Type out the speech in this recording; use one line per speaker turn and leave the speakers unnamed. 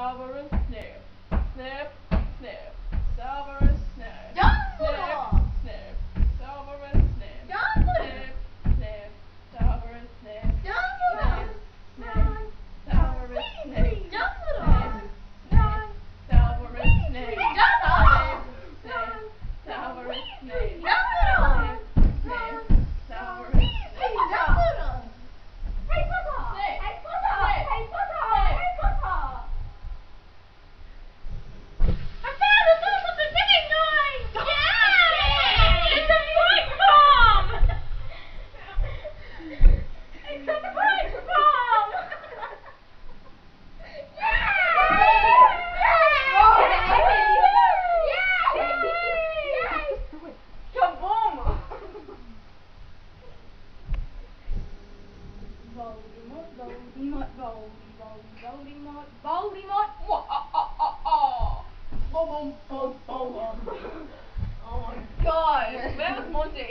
Severus Snape. Snip, snip. Severus Snape.
Dumbledore!
Snip, snip. Severus Snape.
Dumbledore!
Snip, snip. Severus Snape.
Dumbledore!
Snip, Severus Snape.
Dumbledore!
Severus Snape.
Dumbledore!
Severus Snape.
Dumbledore!
Snape, Severus Snape.
Dumbledore! Harry Potter!
Snape.
Harry Potter!
Snape.
Harry Potter!
Snape.
Harry Potter! I found the source of the singing noise! Yeah! It's a pipe bomb! It's a pipe bomb!
Kaboom!
Voldemort, Voldemort, Voldemort, Voldemort.
Boom, boom, boom, boom, boom. Oh my god, where was Monty?